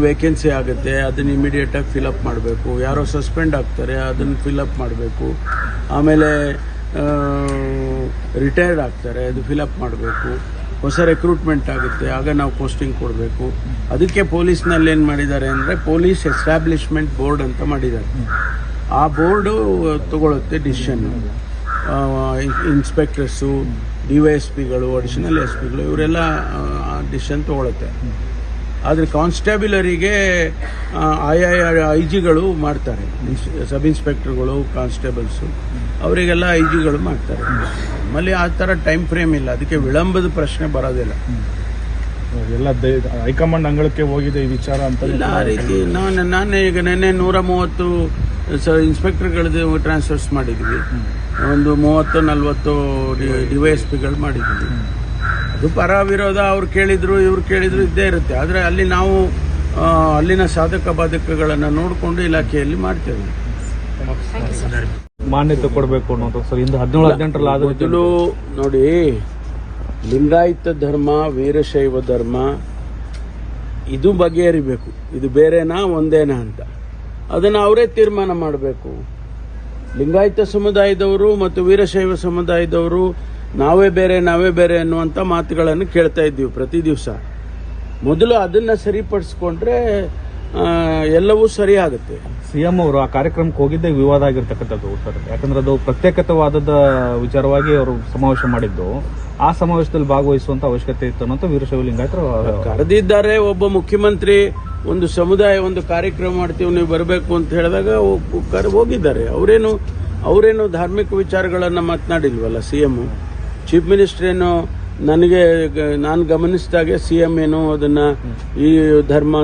Vacancy ಆಗುತ್ತೆ, ಅದನ್ನು ಇಮಿಡಿಯೇಟಾಗಿ ಫಿಲಪ್ ಮಾಡಬೇಕು. ಯಾರೋ ಸಸ್ಪೆಂಡ್ ಆಗ್ತಾರೆ, ಅದನ್ನು ಫಿಲಪ್ ಮಾಡಬೇಕು. ಆಮೇಲೆ ರಿಟೈರ್ಡ್ ಆಗ್ತಾರೆ, ಅದು ಫಿಲಪ್ ಮಾಡಬೇಕು. ಹೊಸ ರೆಕ್ರೂಟ್ಮೆಂಟ್ ಆಗುತ್ತೆ, ಆಗ ನಾವು ಪೋಸ್ಟಿಂಗ್ ಕೊಡಬೇಕು. ಅದಕ್ಕೆ ಪೊಲೀಸ್ನಲ್ಲಿ ಏನು ಮಾಡಿದ್ದಾರೆ ಅಂದರೆ ಪೊಲೀಸ್ ಎಸ್ಟಾಬ್ಲಿಷ್ಮೆಂಟ್ ಬೋರ್ಡ್ ಅಂತ ಮಾಡಿದ್ದಾರೆ. ಆ ಬೋರ್ಡು ತಗೊಳುತ್ತೆ ಡಿಸಿಷನ್ನು. ಇನ್ಸ್ಪೆಕ್ಟರ್ಸು, DYSPಗಳು, ಅಡಿಷನಲ್ SP ಗಳು ಇವರೆಲ್ಲ ಡಿಸಿಷನ್ ತಗೊಳುತ್ತೆ. ಆದರೆ ಕಾನ್ಸ್ಟೇಬಲರಿಗೆ IG ಗಳು ಮಾಡ್ತಾರೆ. ಸಬ್ ಇನ್ಸ್ಪೆಕ್ಟರ್ಗಳು, ಕಾನ್ಸ್ಟೇಬಲ್ಸು ಅವರಿಗೆಲ್ಲ IG ಗಳು ಮಾಡ್ತಾರೆ. ನಮ್ಮಲ್ಲಿ ಆ ಥರ ಟೈಮ್ ಫ್ರೇಮ್ ಇಲ್ಲ, ಅದಕ್ಕೆ ವಿಳಂಬದ ಪ್ರಶ್ನೆ ಬರೋದಿಲ್ಲ. ಎಲ್ಲ ಹೈಕಮಾಂಡ್ ಅಂಗಳಕ್ಕೆ ಹೋಗಿದೆ ಈ ವಿಚಾರ ಅಂತ ಇಲ್ಲ. ಆ ರೀತಿ ನಾನು ಈಗ ನೆನ್ನೆ 130 ಇನ್ಸ್ಪೆಕ್ಟರ್ಗಳದ್ದು ಟ್ರಾನ್ಸ್ಫರ್ಸ್ ಮಾಡಿದ್ವಿ. ಒಂದು 30-40 DYSPಗಳು ಮಾಡಿದ್ವಿ. ಅದು ಪರ ವಿರೋಧ ಅವ್ರು ಕೇಳಿದ್ರು ಇವ್ರು ಕೇಳಿದ್ರು ಇದ್ದೇ ಇರುತ್ತೆ. ಆದರೆ ಅಲ್ಲಿ ನಾವು ಅಲ್ಲಿನ ಸಾಧಕ ಬಾಧಕಗಳನ್ನು ನೋಡಿಕೊಂಡು ಇಲಾಖೆಯಲ್ಲಿ ಮಾಡ್ತೇವೆ. ಮಾನ್ಯತೆ ಕೊಡಬೇಕು ಅನ್ನೋದು ಸರ್. ಇಂದು 17-18 ಮೊದಲು ನೋಡಿ, ಲಿಂಗಾಯತ ಧರ್ಮ, ವೀರಶೈವ ಧರ್ಮ ಇದು ಬಗೆಹರಿಬೇಕು. ಇದು ಬೇರೆನಾ ಒಂದೇನಾ ಅಂತ ಅದನ್ನು ಅವರೇ ತೀರ್ಮಾನ ಮಾಡಬೇಕು. ಲಿಂಗಾಯತ ಸಮುದಾಯದವರು ಮತ್ತು ವೀರಶೈವ ಸಮುದಾಯದವರು ನಾವೇ ಬೇರೆ ಅನ್ನುವಂಥ ಮಾತುಗಳನ್ನು ಕೇಳ್ತಾ ಇದ್ದೀವಿ ಪ್ರತಿ ದಿವಸ. ಮೊದಲು ಅದನ್ನು ಸರಿಪಡಿಸ್ಕೊಂಡ್ರೆ ಎಲ್ಲವೂ ಸರಿ ಆಗುತ್ತೆ. CM ಅವರು ಆ ಕಾರ್ಯಕ್ರಮಕ್ಕೆ ಹೋಗಿದ್ದೇ ವಿವಾದ ಆಗಿರ್ತಕ್ಕಂಥದ್ದು ಸರ್. ಯಾಕಂದ್ರೆ ಅದು ಪ್ರತ್ಯೇಕತಾವಾದದ ವಿಚಾರವಾಗಿ ಅವರು ಸಮಾವೇಶ ಮಾಡಿದ್ದು. ಆ ಸಮಾವೇಶದಲ್ಲಿ ಭಾಗವಹಿಸುವಂತ ಅವಶ್ಯಕತೆ ಇತ್ತು ಅನ್ನೋ ವೀರಶೈವ ಲಿಂಗಾಯತರು ಕರೆದಿದ್ದಾರೆ. ಒಬ್ಬ ಮುಖ್ಯಮಂತ್ರಿ ಒಂದು ಸಮುದಾಯ ಒಂದು ಕಾರ್ಯಕ್ರಮ ಮಾಡ್ತೀವಿ ನೀವು ಬರಬೇಕು ಅಂತ ಹೇಳಿದಾಗ ಹೋಗಿದ್ದಾರೆ. ಅವರೇನು ಧಾರ್ಮಿಕ ವಿಚಾರಗಳನ್ನು ಮಾತನಾಡಿಲ್ವಲ್ಲ CM. ಚೀಫ್ ಮಿನಿಸ್ಟರ್ ಏನು ನಾನು ಗಮನಿಸಿದಾಗೆ CM ಏನು ಅದನ್ನ ಈ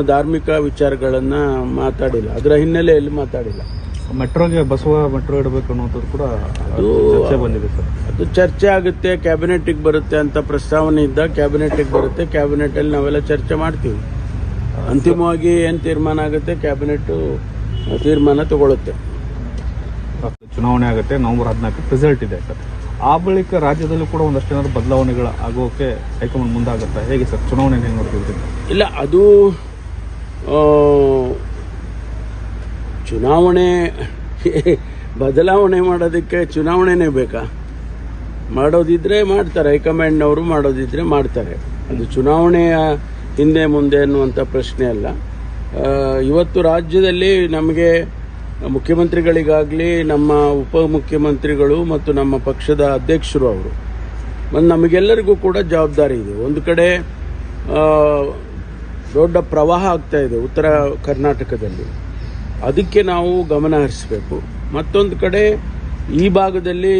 ಧಾರ್ಮಿಕ ವಿಚಾರಗಳನ್ನ ಮಾತಾಡಿಲ್ಲ, ಅದರ ಹಿನ್ನೆಲೆಯಲ್ಲಿ ಮಾತಾಡಿಲ್ಲ. ಮೆಟ್ರೋಗೆ ಮೆಟ್ರೋ ಇಡಬೇಕು ಅನ್ನೋದು ಕೂಡ ಚರ್ಚೆ ಬಂದಿದೆ ಸರ್. ಅದು ಚರ್ಚೆ ಆಗುತ್ತೆ, ಕ್ಯಾಬಿನೆಟ್ಗೆ ಬರುತ್ತೆ ಅಂತ ಪ್ರಸ್ತಾವನೆ ಇದ್ದ ಕ್ಯಾಬಿನೆಟ್ಗೆ ಬರುತ್ತೆ. ಕ್ಯಾಬಿನೆಟ್ ಅಲ್ಲಿ ನಾವೆಲ್ಲ ಚರ್ಚೆ ಮಾಡ್ತೀವಿ. ಅಂತಿಮವಾಗಿ ಏನು ತೀರ್ಮಾನ ಆಗುತ್ತೆ ಕ್ಯಾಬಿನೆಟ್ ತೀರ್ಮಾನ ತಗೊಳುತ್ತೆ. ಚುನಾವಣೆ ಆಗುತ್ತೆ, November 14 ರಿಸಲ್ಟ್ ಇದೆ ಸರ್. ಆ ಬಳಿಕ ರಾಜ್ಯದಲ್ಲೂ ಕೂಡ ಒಂದಷ್ಟು ಬದಲಾವಣೆಗಳು ಆಗೋಕೆ ಹೈಕಮಾಂಡ್ ಮುಂದಾಗುತ್ತೆ. ಹೇಗೆ ಸರ್ ಚುನಾವಣೆ ಹೇಗೆ ನೋಡ್ತಿದ್ರಿ? ಇಲ್ಲ, ಅದು ಚುನಾವಣೆ ಬದಲಾವಣೆ ಮಾಡೋದಕ್ಕೆ ಚುನಾವಣೆನೇ ಬೇಕಾ? ಮಾಡೋದಿದ್ರೆ ಮಾಡ್ತಾರೆ, ಹೈಕಮಾಂಡ್ನವರು ಮಾಡೋದಿದ್ರೆ ಮಾಡ್ತಾರೆ. ಅದು ಚುನಾವಣೆಯ ಹಿಂದೆ ಮುಂದೆ ಅನ್ನುವಂಥ ಪ್ರಶ್ನೆ ಅಲ್ಲ. ಇವತ್ತು ರಾಜ್ಯದಲ್ಲಿ ನಮಗೆ ಮುಖ್ಯಮಂತ್ರಿಗಳಿಗಾಗಲಿ, ನಮ್ಮ ಉಪಮುಖ್ಯಮಂತ್ರಿಗಳು ಮತ್ತು ನಮ್ಮ ಪಕ್ಷದ ಅಧ್ಯಕ್ಷರು ಅವರು ಮತ್ತು ನಮಗೆಲ್ಲರಿಗೂ ಕೂಡ ಜವಾಬ್ದಾರಿ ಇದೆ. ಒಂದು ಕಡೆ ದೊಡ್ಡ ಪ್ರವಾಹ ಆಗ್ತಾ ಇದೆ ಉತ್ತರ ಕರ್ನಾಟಕದಲ್ಲಿ, ಅದಕ್ಕೆ ನಾವು ಗಮನ ಹರಿಸಬೇಕು. ಮತ್ತೊಂದು ಕಡೆ ಈ ಭಾಗದಲ್ಲಿ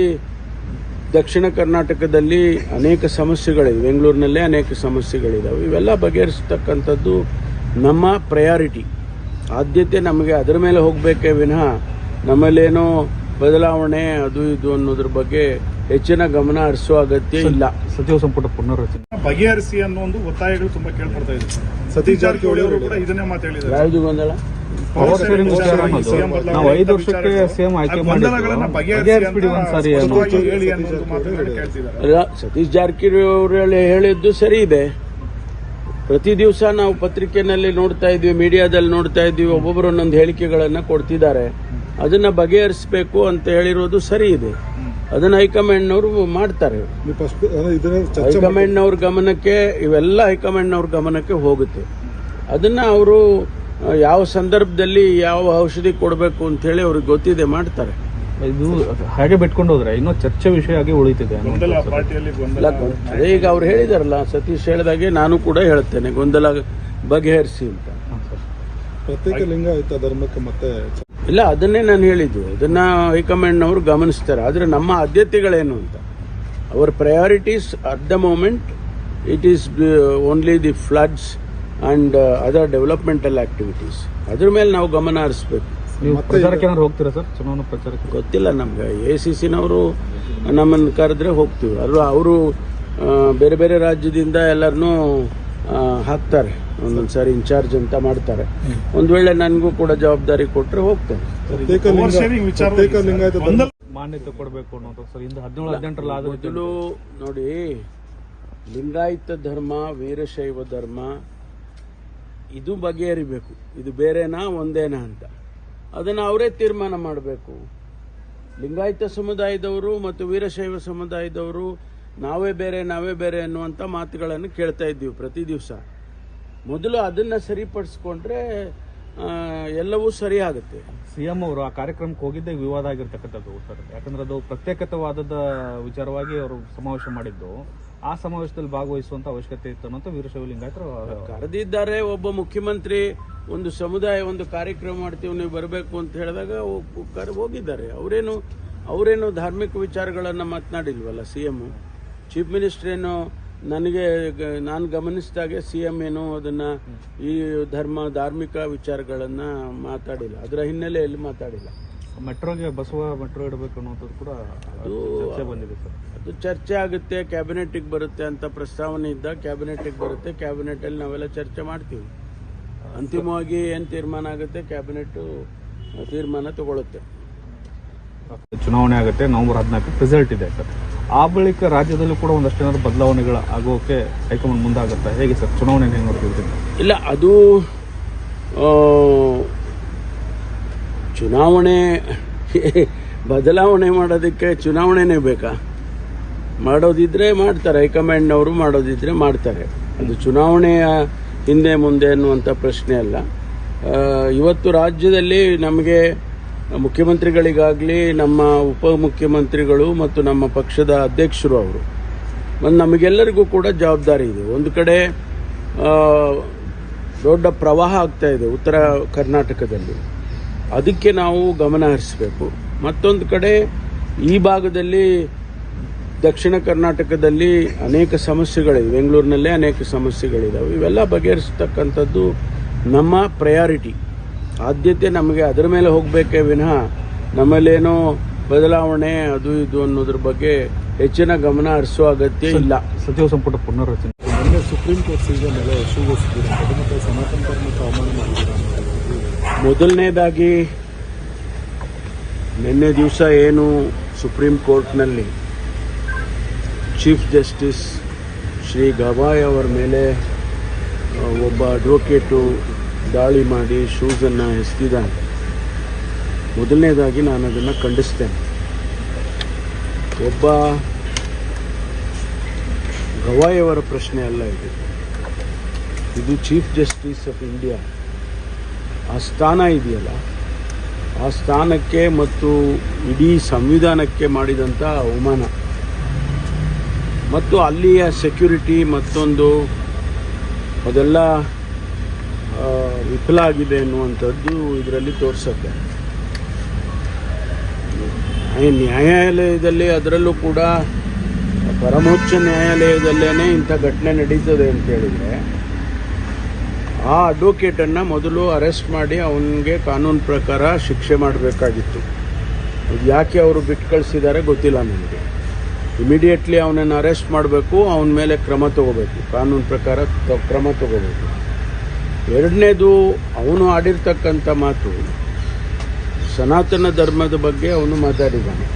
ದಕ್ಷಿಣ ಕರ್ನಾಟಕದಲ್ಲಿ ಅನೇಕ ಸಮಸ್ಯೆಗಳಿವೆ, ಬೆಂಗಳೂರಿನಲ್ಲೇ ಅನೇಕ ಸಮಸ್ಯೆಗಳಿದ್ದಾವೆ. ಇವೆಲ್ಲ ಬಗೆಹರಿಸ್ತಕ್ಕಂಥದ್ದು ನಮ್ಮ ಪ್ರಯಾರಿಟಿ, ಆದ್ಯತೆ. ನಮಗೆ ಅದರ ಮೇಲೆ ಹೋಗಬೇಕೇ ವಿನಃ ನಮ್ಮಲ್ಲೇನೋ ಬದಲಾವಣೆ ಅದು ಇದು ಅನ್ನೋದ್ರ ಬಗ್ಗೆ ಹೆಚ್ಚಿನ ಗಮನ ಹರಿಸುವ ಅಗತ್ಯ ಇಲ್ಲ. ಸಚಿವ ಸಂಪುಟ ಪುನರ್ರಚನೆ ಬಗೆಹರಿಸಿ ಅನ್ನೋ ಒಂದು ಒತ್ತಾಯಗಳು ತುಂಬಾ ಕೇಳ್ಪಡ್ತಾ ಇದೆ. ಸತೀಶ್ ಜಾರಕಿಹೊಳಿ ಅವರು ಕೂಡ ಇದನ್ನೇ ಮಾತು ಹೇಳಿದ್ದಾರೆ. ಯಾವುದು ಗೊಂದಲ? ನಾವು 5 ವರ್ಷಕ್ಕೆ CM ಆಯ್ಕೆ ಮಾಡಿದ್ವಿ ಒಂದ್ಸಾರಿ ಸತೀಶ್ ಜಾರಕಿಹೊಳಿ ಅವರು ಹೇಳಿದ್ದು ಸರಿ ಇದೆ. ಪ್ರತಿ ದಿವಸ ನಾವು ಪತ್ರಿಕೆಯಲ್ಲಿ ನೋಡ್ತಾ ಇದ್ವಿ, ಮೀಡಿಯಾದಲ್ಲಿ ನೋಡ್ತಾ ಇದ್ವಿ, ಒಬ್ಬೊಬ್ಬರು ಒಂದೊಂದು ಹೇಳಿಕೆಗಳನ್ನು ಕೊಡ್ತಿದ್ದಾರೆ. ಅದನ್ನ ಬಗೆಹರಿಸಬೇಕು ಅಂತ ಹೇಳಿರೋದು ಸರಿ ಇದೆ. ಅದನ್ನ ಹೈಕಮಾಂಡ್ನವರು ಮಾಡ್ತಾರೆ. ಹೈಕಮಾಂಡ್ನವ್ರ ಗಮನಕ್ಕೆ ಇವೆಲ್ಲ ಹೈಕಮಾಂಡ್ನವ್ರ ಗಮನಕ್ಕೆ ಹೋಗುತ್ತೆ. ಅದನ್ನ ಅವರು ಯಾವ ಸಂದರ್ಭದಲ್ಲಿ ಯಾವ ಔಷಧಿ ಕೊಡಬೇಕು ಅಂತ ಹೇಳಿ ಅವ್ರಿಗೆ ಗೊತ್ತಿದೆ, ಮಾಡ್ತಾರೆ. ಇದು ಹಾಗೆ ಬಿಟ್ಕೊಂಡು ಹೋದ್ರೆ ಇನ್ನೂ ಚರ್ಚೆ ವಿಷಯ ಆಗಿ ಉಳಿತಿದೆ. ಅದೇ ಈಗ ಅವ್ರು ಹೇಳಿದಾರಲ್ಲ, ಸತೀಶ್ ಹೇಳಿದಾಗೆ ನಾನು ಕೂಡ ಹೇಳ್ತೇನೆ, ಗೊಂದಲ ಬಗೆಹರಿಸಿ ಅಂತ. ಪ್ರತ್ಯೇಕ ಲಿಂಗಾಯತ ಧರ್ಮಕ್ಕೆ ಮತ್ತೆ ಇಲ್ಲ, ಅದನ್ನೇ ನಾನು ಹೇಳಿದ್ದು. ಅದನ್ನ ಹೈಕಮಾಂಡ್ನವರು ಗಮನಿಸ್ತಾರೆ. ಆದರೆ ನಮ್ಮ ಆದ್ಯತೆಗಳೇನು ಅಂತ, our priorities at the moment it is only the floods and other developmental activities. ಅದ್ರ ಮೇಲೆ ನಾವು ಗಮನ ಹರಿಸಬೇಕು. ಪ್ರಚಾರಕ್ಕೆ ಹೋಗ್ತೀರಾ ಸರ್? ಚುನಾವಣಾ ಪ್ರಚಾರಕ್ಕೆ ಗೊತ್ತಿಲ್ಲ ನಮ್ಗೆ. ACCನವರು ನಮ್ಮನ್ನು ಕರೆದ್ರೆ ಹೋಗ್ತೀವಿ. ಅವರು ಬೇರೆ ಬೇರೆ ರಾಜ್ಯದಿಂದ ಎಲ್ಲರನ್ನೂ ಹಾಕ್ತಾರೆ, ಒಂದೊಂದ್ಸಾರಿ ಇನ್ಚಾರ್ಜ್ ಅಂತ ಮಾಡ್ತಾರೆ. ಒಂದ್ ವೇಳೆ ನನಗೂ ಕೂಡ ಜವಾಬ್ದಾರಿ ಕೊಟ್ಟರೆ ಹೋಗ್ತೇನೆ. ಮಾನ್ಯತೆ ಕೊಡಬೇಕು ಅನ್ನೋದು ಸರ್. ಇಂದು 17-18 ಮೊದಲು ನೋಡಿ, ಲಿಂಗಾಯತ ಧರ್ಮ, ವೀರಶೈವ ಧರ್ಮ ಇದು ಬಗೆಹರಿಬೇಕು, ಇದು ಬೇರೆನಾ ಒಂದೇನಾ ಅಂತ ಅದನ್ನು ಅವರೇ ತೀರ್ಮಾನ ಮಾಡಬೇಕು. ಲಿಂಗಾಯತ ಸಮುದಾಯದವರು ಮತ್ತು ವೀರಶೈವ ಸಮುದಾಯದವರು ನಾವೇ ಬೇರೆ ಅನ್ನುವಂಥ ಮಾತುಗಳನ್ನು ಕೇಳ್ತಾ ಇದ್ದೀವಿ ಪ್ರತಿ ದಿವಸ. ಮೊದಲು ಅದನ್ನು ಸರಿಪಡಿಸ್ಕೊಂಡ್ರೆ ಎಲ್ಲವೂ ಸರಿ ಆಗುತ್ತೆ. ಸಿಎಂ ಅವರು ಆ ಕಾರ್ಯಕ್ರಮಕ್ಕೆ ಹೋಗಿದ್ದೇ ವಿವಾದ ಆಗಿರ್ತಕ್ಕಂಥದ್ದು ಸರ್. ಯಾಕಂದ್ರೆ ಅದು ಪ್ರತ್ಯೇಕತಾವಾದದ ವಿಚಾರವಾಗಿ ಅವರು ಸಮಾವೇಶ ಮಾಡಿದ್ದು, ಆ ಸಮಾವೇಶದಲ್ಲಿ ಭಾಗವಹಿಸುವಂತ ಅವಶ್ಯಕತೆ ಇತ್ತು ಅನ್ನೋ ವೀರಶೈವ ಲಿಂಗಾಯತರು ಕರೆದಿದ್ದಾರೆ. ಒಬ್ಬ ಮುಖ್ಯಮಂತ್ರಿ ಒಂದು ಸಮುದಾಯ ಒಂದು ಕಾರ್ಯಕ್ರಮ ಮಾಡ್ತೀವಿ ನೀವು ಬರಬೇಕು ಅಂತ ಹೇಳಿದಾಗ ಹೋಗಿದ್ದಾರೆ. ಅವರೇನು ಧಾರ್ಮಿಕ ವಿಚಾರಗಳನ್ನು ಮಾತನಾಡಿಲ್ವಲ್ಲ ಸಿಎಂ. ಚೀಫ್ ಮಿನಿಸ್ಟರ್ ಏನು ನಾನು ಗಮನಿಸಿದಾಗೆ ಸಿಎಂ ಏನು ಅದನ್ನ ಈ ಧಾರ್ಮಿಕ ವಿಚಾರಗಳನ್ನ ಮಾತಾಡಿಲ್ಲ, ಅದರ ಹಿನ್ನೆಲೆಯಲ್ಲಿ ಮಾತಾಡಿಲ್ಲ. ಬಸವ ಮೆಟ್ರೋ ಇಡಬೇಕು ಅನ್ನೋದು ಕೂಡ ಚರ್ಚೆ ಬಂದಿದೆ ಸರ್. ಅದು ಚರ್ಚೆ ಆಗುತ್ತೆ, ಕ್ಯಾಬಿನೆಟ್ಗೆ ಬರುತ್ತೆ ಅಂತ ಪ್ರಸ್ತಾವನೆ ಇದ್ದ ಕ್ಯಾಬಿನೆಟ್ಗೆ ಬರುತ್ತೆ. ಕ್ಯಾಬಿನೆಟ್ ಅಲ್ಲಿ ನಾವೆಲ್ಲ ಚರ್ಚೆ ಮಾಡ್ತೀವಿ. ಅಂತಿಮವಾಗಿ ಏನ್ ತೀರ್ಮಾನ ಆಗುತ್ತೆ ಕ್ಯಾಬಿನೆಟ್ ತೀರ್ಮಾನ ತಗೊಳುತ್ತೆ. ಚುನಾವಣೆ ಆಗುತ್ತೆ, ನವೆಂಬರ್ 14 ರಿಸಲ್ಟ್ ಇದೆ ಸರ್. ಆ ಬಳಿಕ ರಾಜ್ಯದಲ್ಲೂ ಕೂಡ ಒಂದಷ್ಟೇನಾದ್ರು ಬದಲಾವಣೆಗಳ ಆಗೋಕೆ ಹೈಕಮಾಂಡ್ ಮುಂದಾಗುತ್ತೆ. ಹೇಗೆ ಸರ್ ಚುನಾವಣೆ ಹೇಗೆ ನೋಡ್ತಿದ್ದೀರಿ? ಇಲ್ಲ, ಅದು ಚುನಾವಣೆ ಬದಲಾವಣೆ ಮಾಡೋದಕ್ಕೆ ಚುನಾವಣೆನೇ ಬೇಕಾ? ಮಾಡೋದಿದ್ರೆ ಮಾಡ್ತಾರೆ, ಹೈಕಮಾಂಡ್ನವರು ಮಾಡೋದಿದ್ರೆ ಮಾಡ್ತಾರೆ. ಅದು ಚುನಾವಣೆಯ ಹಿಂದೆ ಮುಂದೆ ಅನ್ನುವಂಥ ಪ್ರಶ್ನೆ ಅಲ್ಲ. ಇವತ್ತು ರಾಜ್ಯದಲ್ಲಿ ನಮಗೆ ಮುಖ್ಯಮಂತ್ರಿಗಳಿಗಾಗಲಿ ನಮ್ಮ ಉಪಮುಖ್ಯಮಂತ್ರಿಗಳು ಮತ್ತು ನಮ್ಮ ಪಕ್ಷದ ಅಧ್ಯಕ್ಷರು ಅವರು ಮತ್ತು ನಮಗೆಲ್ಲರಿಗೂ ಕೂಡ ಜವಾಬ್ದಾರಿ ಇದೆ. ಒಂದು ಕಡೆ ದೊಡ್ಡ ಪ್ರವಾಹ ಆಗ್ತಾ ಇದೆ ಉತ್ತರ ಕರ್ನಾಟಕದಲ್ಲಿ, ಅದಕ್ಕೆ ನಾವು ಗಮನ ಹರಿಸಬೇಕು. ಮತ್ತೊಂದು ಕಡೆ ಈ ಭಾಗದಲ್ಲಿ ದಕ್ಷಿಣ ಕರ್ನಾಟಕದಲ್ಲಿ ಅನೇಕ ಸಮಸ್ಯೆಗಳಿವೆ, ಬೆಂಗಳೂರಿನಲ್ಲೇ ಅನೇಕ ಸಮಸ್ಯೆಗಳಿದ್ದಾವೆ. ಇವೆಲ್ಲ ಬಗೆಹರಿಸ್ತಕ್ಕಂಥದ್ದು ನಮ್ಮ ಪ್ರಯಾರಿಟಿ, ಆದ್ಯತೆ. ನಮಗೆ ಅದರ ಮೇಲೆ ಹೋಗಬೇಕೇ ವಿನಃ ನಮ್ಮಲ್ಲೇನೋ ಬದಲಾವಣೆ ಅದು ಇದು ಅನ್ನೋದ್ರ ಬಗ್ಗೆ ಹೆಚ್ಚಿನ ಗಮನ ಹರಿಸುವ ಅಗತ್ಯ ಇಲ್ಲ. ಸಚಿವ ಸಂಪುಟ ಪುನರ್ರಚನೆ ಮೊನ್ನೆ ಸುಪ್ರೀಂ ಕೋರ್ಟ್ ಸೀಸನ್ ಮೇಲೆ ಶೂಗೊಳಿಸಿದ್ದೀರಾ ಮತ್ತು ಸನಾತನ ಧರ್ಮಕ್ಕೆ ಅವಮಾನ ಮಾಡಿದ್ದೀರಾ? ಮೊದಲನೇದಾಗಿ ನಿನ್ನೆ ದಿವಸ ಏನು ಸುಪ್ರೀಂ ಕೋರ್ಟ್ನಲ್ಲಿ ಚೀಫ್ ಜಸ್ಟಿಸ್ ಶ್ರೀ ಗವಾಯ್ ಅವರ ಮೇಲೆ ಒಬ್ಬ ಅಡ್ವೊಕೇಟು ದಾಳಿ ಮಾಡಿ ಶೂಸನ್ನು ಎಸೆದಿದ್ದಾನೆ, ಮೊದಲನೇದಾಗಿ ನಾನು ಅದನ್ನು ಖಂಡಿಸ್ತೇನೆ. ಒಬ್ಬ ಗವಾಯ್ ಅವರ ಪ್ರಶ್ನೆ ಅಲ್ಲ ಇದು ಚೀಫ್ ಜಸ್ಟಿಸ್ ಆಫ್ ಇಂಡಿಯಾ. ಆ ಸ್ಥಾನ ಇದೆಯಲ್ಲ, ಆ ಸ್ಥಾನಕ್ಕೆ ಮತ್ತು ಇಡೀ ಸಂವಿಧಾನಕ್ಕೆ ಮಾಡಿದಂಥ ಅವಮಾನ ಮತ್ತು ಅಲ್ಲಿಯ ಸೆಕ್ಯೂರಿಟಿ ಮತ್ತೊಂದು ಅದೆಲ್ಲ ವಿಫಲ ಆಗಿದೆ ಎನ್ನುವಂಥದ್ದು ಇದರಲ್ಲಿ ತೋರಿಸುತ್ತೆ. ನ್ಯಾಯಾಲಯದಲ್ಲಿ ಅದರಲ್ಲೂ ಕೂಡ ಪರಮೋಚ್ಚ ನ್ಯಾಯಾಲಯದಲ್ಲೇ ಇಂಥ ಘಟನೆ ನಡೀತದೆ ಅಂತ ಹೇಳಿದರೆ ಆ ಅಡ್ವೊಕೇಟನ್ನು ಮೊದಲು ಅರೆಸ್ಟ್ ಮಾಡಿ ಅವನಿಗೆ ಕಾನೂನು ಪ್ರಕಾರ ಶಿಕ್ಷೆ ಮಾಡಬೇಕಾಗಿತ್ತು. ಅದು ಯಾಕೆ ಅವರು ಬಿಟ್ಟು ಕಳಿಸಿದ್ದಾರೆ ಗೊತ್ತಿಲ್ಲ ನನಗೆ. ಇಮಿಡಿಯೇಟ್ಲಿ ಅವನನ್ನು ಅರೆಸ್ಟ್ ಮಾಡಬೇಕು, ಅವನ ಮೇಲೆ ಕ್ರಮ ತಗೋಬೇಕು, ಕಾನೂನು ಪ್ರಕಾರ ಕ್ರಮ ತಗೋಬೇಕು. ಎರಡನೇದು, ಅವನು ಆಡಿರ್ತಕ್ಕಂಥ ಮಾತು ಸನಾತನ ಧರ್ಮದ ಬಗ್ಗೆ ಅವನು ಮಾತಾಡಿದ್ದಾನೆ.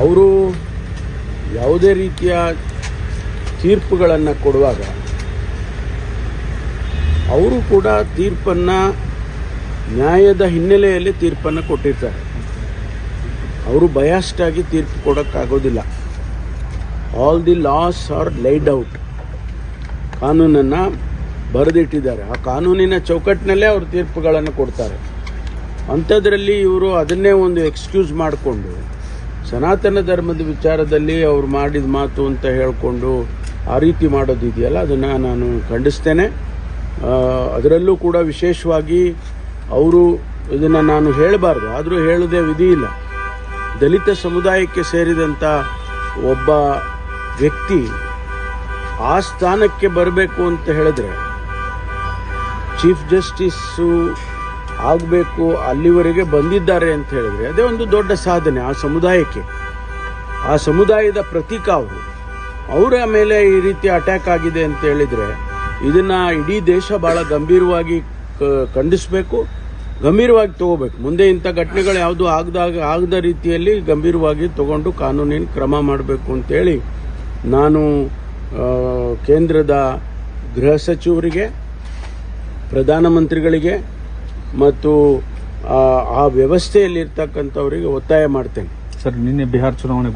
ಅವರು ಯಾವುದೇ ರೀತಿಯ ತೀರ್ಪುಗಳನ್ನು ಕೊಡುವಾಗ ಅವರು ಕೂಡ ತೀರ್ಪನ್ನು ನ್ಯಾಯದ ಹಿನ್ನೆಲೆಯಲ್ಲಿ ತೀರ್ಪನ್ನು ಕೊಟ್ಟಿರ್ತಾರೆ. ಅವರು ಬಯಾಸ್ಡ್ ಆಗಿ ತೀರ್ಪು ಕೊಡೋಕ್ಕಾಗೋದಿಲ್ಲ. All the laws are laid out, ಕಾನೂನನ್ನು ಬರೆದಿಟ್ಟಿದ್ದಾರೆ. ಆ ಕಾನೂನಿನ ಚೌಕಟ್ಟಿನಲ್ಲೇ ಅವರು ತೀರ್ಪುಗಳನ್ನು ಕೊಡ್ತಾರೆ. ಅಂಥದ್ರಲ್ಲಿ ಇವರು ಅದನ್ನೇ ಒಂದು ಎಕ್ಸ್ಕ್ಯೂಸ್ ಮಾಡಿಕೊಂಡು ಸನಾತನ ಧರ್ಮದ ವಿಚಾರದಲ್ಲಿ ಅವ್ರು ಮಾಡಿದ ಮಾತು ಅಂತ ಹೇಳಿಕೊಂಡು ಆ ರೀತಿ ಮಾಡೋದಿದೆಯಲ್ಲ, ಅದನ್ನು ನಾನು ಖಂಡಿಸ್ತೇನೆ. ಅದರಲ್ಲೂ ಕೂಡ ವಿಶೇಷವಾಗಿ ಅವರು ಇದನ್ನು ನಾನು ಹೇಳಬಾರ್ದು, ಆದರೂ ಹೇಳೋದೇ ವಿಧಿ ಇಲ್ಲ. ದಲಿತ ಸಮುದಾಯಕ್ಕೆ ಸೇರಿದಂಥ ಒಬ್ಬ ವ್ಯಕ್ತಿ ಆ ಸ್ಥಾನಕ್ಕೆ ಬರಬೇಕು ಅಂತ ಹೇಳಿದ್ರೆ, ಚೀಫ್ ಜಸ್ಟಿಸ್ಸು ಆಗಬೇಕು, ಅಲ್ಲಿವರೆಗೆ ಬಂದಿದ್ದಾರೆ ಅಂತ ಹೇಳಿದ್ರೆ ಅದೇ ಒಂದು ದೊಡ್ಡ ಸಾಧನೆ ಆ ಸಮುದಾಯಕ್ಕೆ. ಆ ಸಮುದಾಯದ ಪ್ರತೀಕ ಅವರ ಮೇಲೆ ಈ ರೀತಿ ಅಟ್ಯಾಕ್ ಆಗಿದೆ ಅಂತ ಹೇಳಿದರೆ ಇದನ್ನು ಇಡೀ ದೇಶ ಭಾಳ ಗಂಭೀರವಾಗಿ ಖಂಡಿಸಬೇಕು, ಗಂಭೀರವಾಗಿ ತಗೋಬೇಕು. ಮುಂದೆ ಇಂಥ ಘಟನೆಗಳು ಯಾವುದು ಆಗದ ರೀತಿಯಲ್ಲಿ ಗಂಭೀರವಾಗಿ ತಗೊಂಡು ಕಾನೂನಿನ ಕ್ರಮ ಮಾಡಬೇಕು ಅಂತೇಳಿ ನಾನು ಕೇಂದ್ರದ ಗೃಹ ಸಚಿವರಿಗೆ, ಪ್ರಧಾನಮಂತ್ರಿಗಳಿಗೆ ಮತ್ತು ಆ ವ್ಯವಸ್ಥೆಯಲ್ಲಿರ್ತಕ್ಕಂಥವರಿಗೆ ಒತ್ತಾಯ ಮಾಡ್ತೇನೆ. ಸರ್, ನಿನ್ನೆ ಬಿಹಾರ್ ಚುನಾವಣೆ